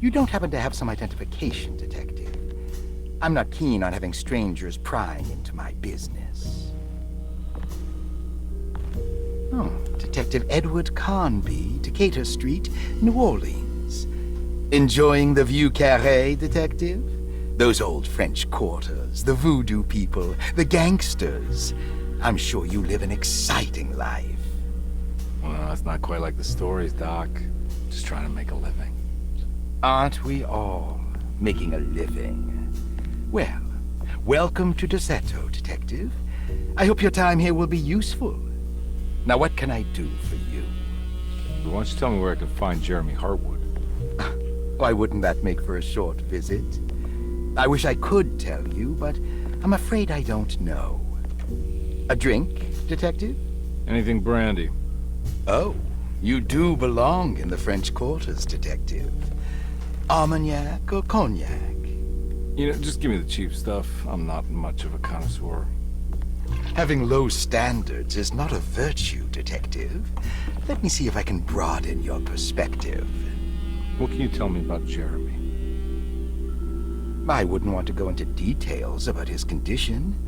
You don't happen to have some identification, Detective? I'm not keen on having strangers prying into my business. Oh, Detective Edward Carnby, Decatur Street, New Orleans. Enjoying the Vieux Carré, Detective? Those old French quarters, the voodoo people, the gangsters. I'm sure you live an exciting life. Well, it's not quite like the stories, Doc. Just trying to make a living. Aren't we all making a living? Well, welcome to Deseto, Detective. I hope your time here will be useful. Now, what can I do for you? Why don't you tell me where I can find Jeremy Hartwood? Why wouldn't that make for a short visit? I wish I could tell you, but I'm afraid I don't know. A drink, Detective? Anything brandy. Oh, you do belong in the French quarters, Detective. Armagnac or cognac? You know, just give me the cheap stuff. I'm not much of a connoisseur. Having low standards is not a virtue, Detective. Let me see if I can broaden your perspective. What can you tell me about Jeremy? I wouldn't want to go into details about his condition.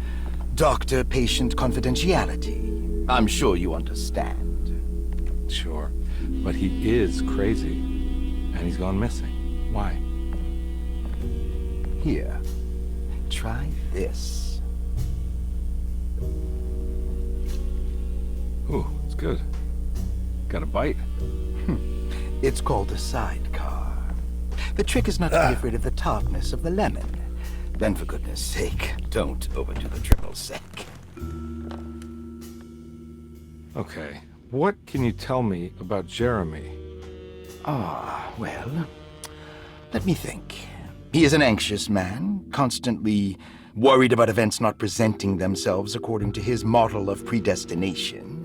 Doctor-patient confidentiality. I'm sure you understand. Sure. But he is crazy. And he's gone missing. Why? Here, try this. Ooh, it's good. Got a bite? It's called a sidecar. The trick is not to be afraid of the tartness of the lemon. Then, for goodness sake, don't overdo the triple sec. Okay. What can you tell me about Jeremy? Well, let me think. He is an anxious man, constantly worried about events not presenting themselves according to his model of predestination.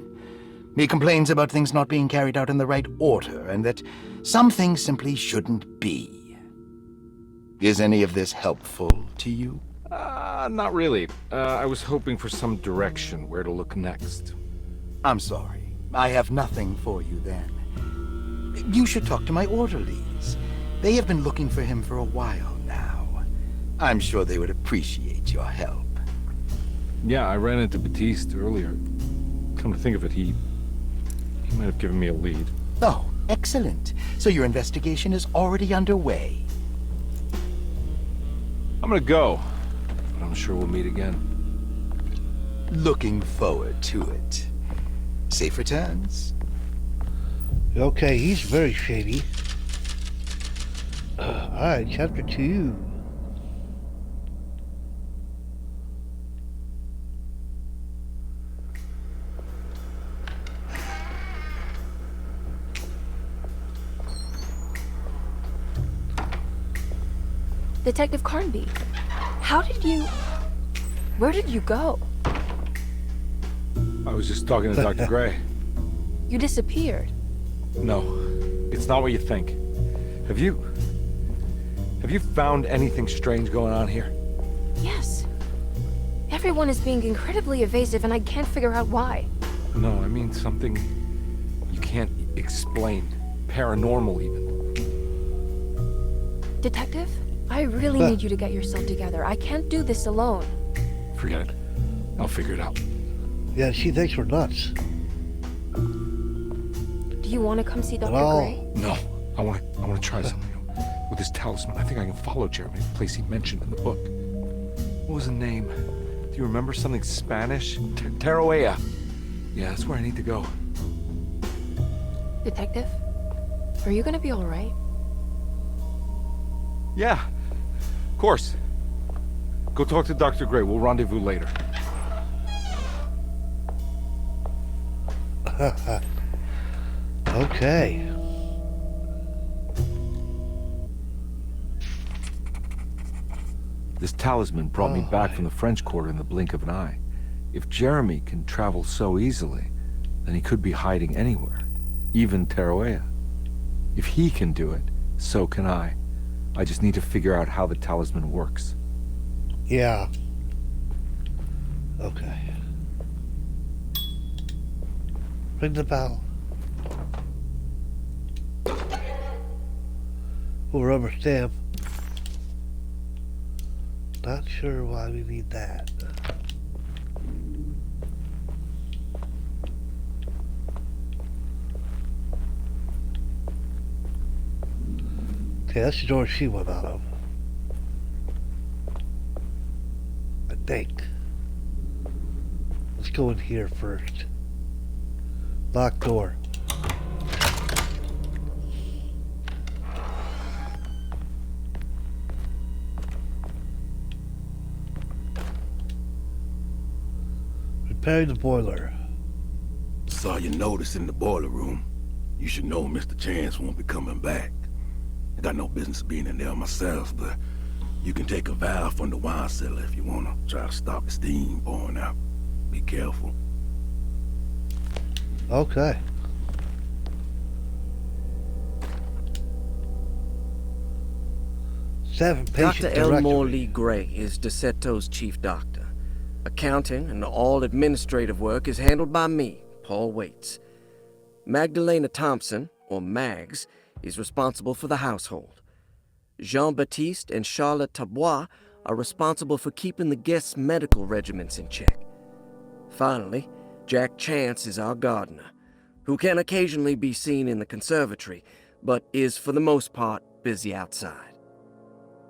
He complains about things not being carried out in the right order, and that some things simply shouldn't be. Is any of this helpful to you? Not really. I was hoping for some direction where to look next. I'm sorry. I have nothing for you then. You should talk to my orderlies. They have been looking for him for a while now. I'm sure they would appreciate your help. Yeah, I ran into Batiste earlier. Come to think of it, he might have given me a lead. Oh, excellent. So your investigation is already underway. I'm gonna go, but I'm sure we'll meet again. Looking forward to it. Safe returns. Okay, he's very shady. Alright, chapter 2. Detective Carnby, where did you go? I was just talking to Dr. Gray. You disappeared. No, it's not what you think. Have you found anything strange going on here? Yes. Everyone is being incredibly evasive and I can't figure out why. No, I mean something you can't explain. Paranormal, even. Detective, I really need you to get yourself together. I can't do this alone. Forget it. I'll figure it out. Yeah, she thinks we're nuts. Do you want to come see Dr. Hello? Gray? No, I want to try something. With this talisman, I think I can follow Jeremy to the place he mentioned in the book. What was the name? Do you remember something Spanish? Tarawea. Yeah, that's where I need to go. Detective, are you gonna be all right? Yeah, of course. Go talk to Dr. Gray. We'll rendezvous later. Okay. This talisman brought me back from the French Quarter in the blink of an eye. If Jeremy can travel so easily, then he could be hiding anywhere, even Tarawea. If he can do it, so can I. I just need to figure out how the talisman works. Yeah. Okay. Ring the bell. Oh, rubber stamp. Not sure why we need that. Okay, that's the door she went out of. I think. Let's go in here first. Locked door. Repairing the boiler. Saw your notice in the boiler room. You should know Mr. Chance won't be coming back. I got no business being in there myself, but you can take a valve from the wine cellar if you wanna try to stop the steam pouring out. Be careful. Okay. Seven patient Dr. Elmore directory. Lee Gray is DeSeto's chief doctor. Accounting and all administrative work is handled by me, Paul Waits. Magdalena Thompson, or Mags, is responsible for the household. Jean-Baptiste and Charlotte Tabois are responsible for keeping the guests' medical regimens in check. Finally, Jack Chance is our gardener, who can occasionally be seen in the conservatory, but is for the most part busy outside.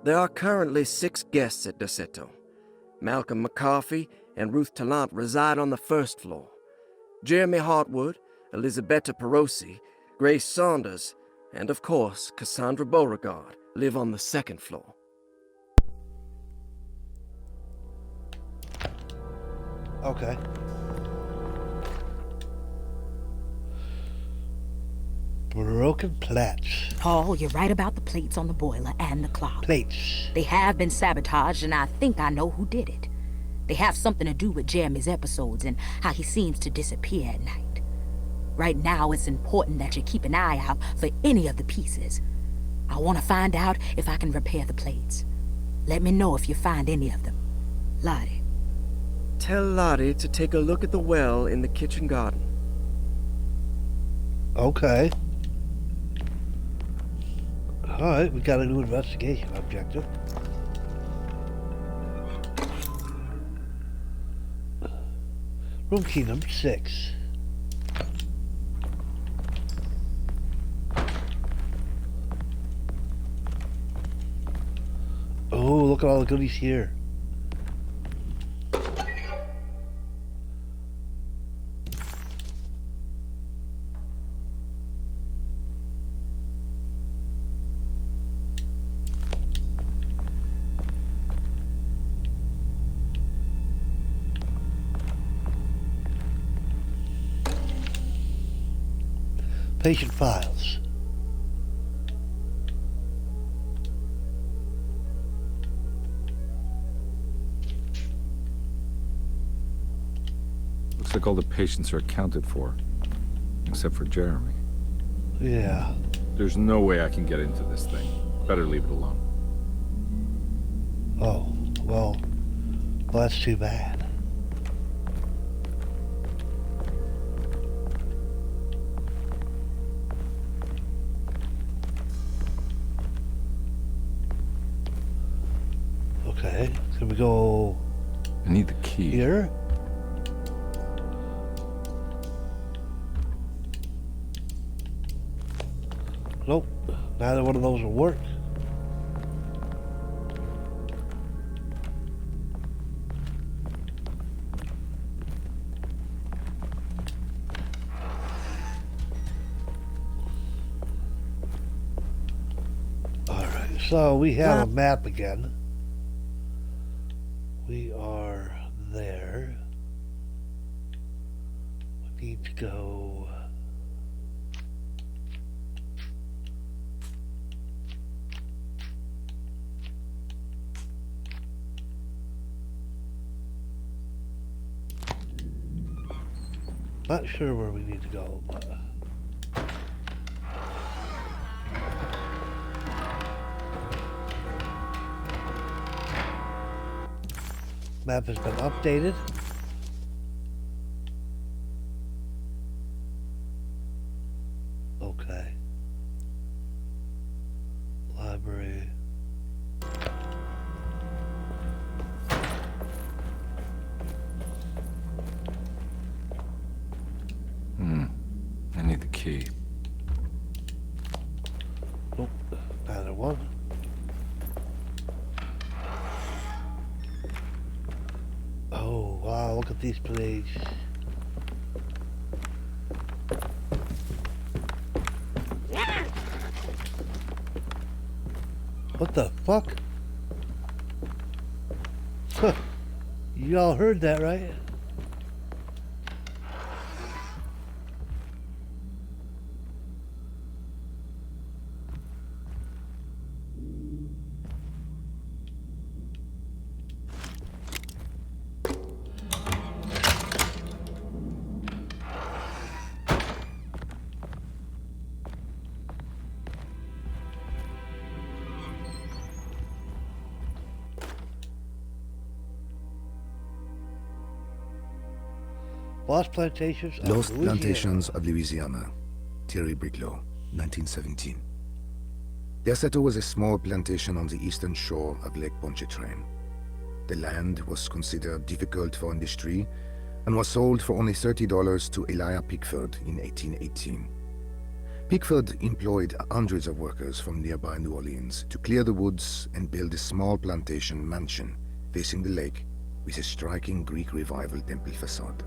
There are currently 6 guests at DeSeto. Malcolm McCarthy and Ruth Tallant reside on the first floor. Jeremy Hartwood, Elisabetta Perosi, Grace Saunders, and of course Cassandra Beauregard live on the second floor. Okay. Broken plates. Paul, you're right about the plates on the boiler and the clock. Plates. They have been sabotaged, and I think I know who did it. They have something to do with Jeremy's episodes and how he seems to disappear at night. Right now, it's important that you keep an eye out for any of the pieces. I want to find out if I can repair the plates. Let me know if you find any of them. Lottie. Tell Lottie to take a look at the well in the kitchen garden. Okay. Alright, we got a new investigation objective. Room key number 6. Oh, look at all the goodies here. Patient files. Looks like all the patients are accounted for, except for Jeremy. Yeah. There's no way I can get into this thing. Better leave it alone. Oh, well, that's too bad. Okay, can we go I need the key. here? Nope, neither one of those will work. Alright, so we have a map again. We are there. We need to go. Not sure where we need to go, but. Map has been updated. Okay. key. Oh, another one. Oh, wow, look at these plates. What the fuck? Huh. You all heard that, right? Lost Plantations of Lost Louisiana. Plantations of Louisiana. Thierry Briglow, 1917. Deseto was a small plantation on the eastern shore of Lake Pontchartrain. The land was considered difficult for industry and was sold for only $30 to Elijah Pickford in 1818. Pickford employed hundreds of workers from nearby New Orleans to clear the woods and build a small plantation mansion facing the lake with a striking Greek Revival temple facade.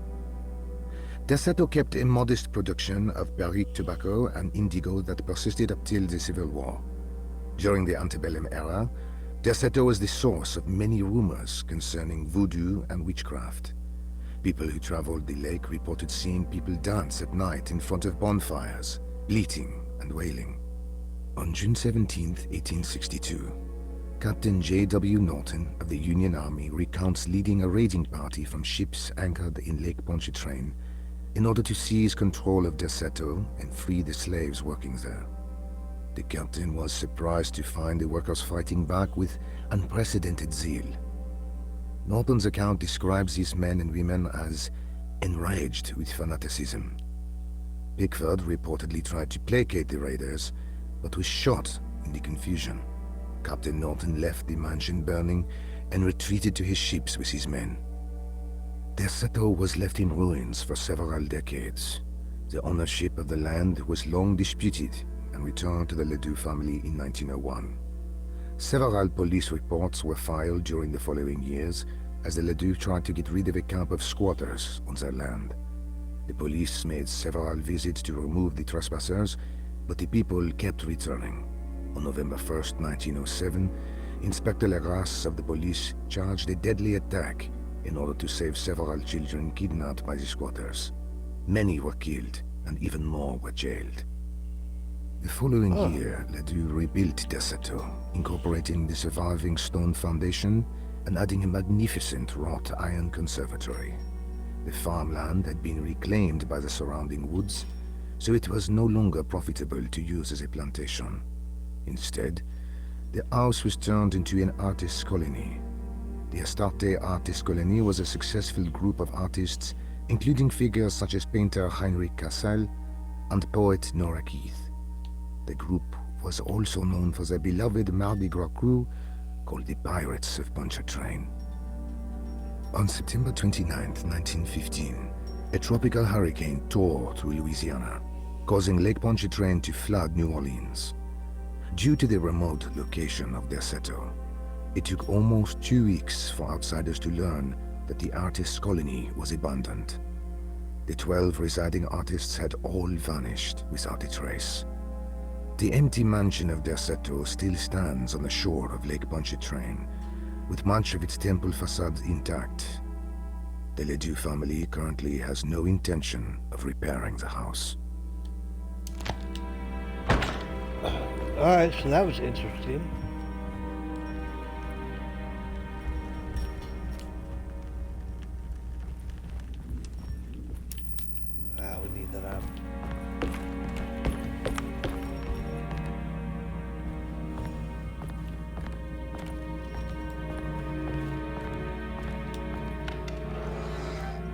Deseto kept a modest production of barrique tobacco and indigo that persisted up till the Civil War. During the antebellum era, Deseto was the source of many rumors concerning voodoo and witchcraft. People who traveled the lake reported seeing people dance at night in front of bonfires, bleating and wailing. On June 17, 1862, Captain J.W. Norton of the Union Army recounts leading a raiding party from ships anchored in Lake Pontchartrain in order to seize control of Deseto and free the slaves working there. The captain was surprised to find the workers fighting back with unprecedented zeal. Norton's account describes these men and women as enraged with fanaticism. Pickford reportedly tried to placate the raiders, but was shot in the confusion. Captain Norton left the mansion burning and retreated to his ships with his men. Deseto was left in ruins for several decades. The ownership of the land was long disputed and returned to the Ledoux family in 1901. Several police reports were filed during the following years as the Ledoux tried to get rid of a camp of squatters on their land. The police made several visits to remove the trespassers, but the people kept returning. On November 1st, 1907, Inspector Legrasse of the police charged a deadly attack in order to save several children kidnapped by the squatters. Many were killed, and even more were jailed. The following year, Ledoux rebuilt Deseto, incorporating the surviving stone foundation and adding a magnificent wrought iron conservatory. The farmland had been reclaimed by the surrounding woods, so it was no longer profitable to use as a plantation. Instead, the house was turned into an artist's colony. The Astarte Artist Colony was a successful group of artists, including figures such as painter Heinrich Cassel and poet Nora Keith. The group was also known for their beloved Mardi Gras crew called the Pirates of Pontchartrain. On September 29, 1915, a tropical hurricane tore through Louisiana, causing Lake Pontchartrain to flood New Orleans. Due to the remote location of Deseto, it took almost 2 weeks for outsiders to learn that the artist's colony was abandoned. The 12 residing artists had all vanished without a trace. The empty mansion of Deseto still stands on the shore of Lake Pontchartrain, with much of its temple facade intact. The Ledoux family currently has no intention of repairing the house. Alright, so that was interesting. We need that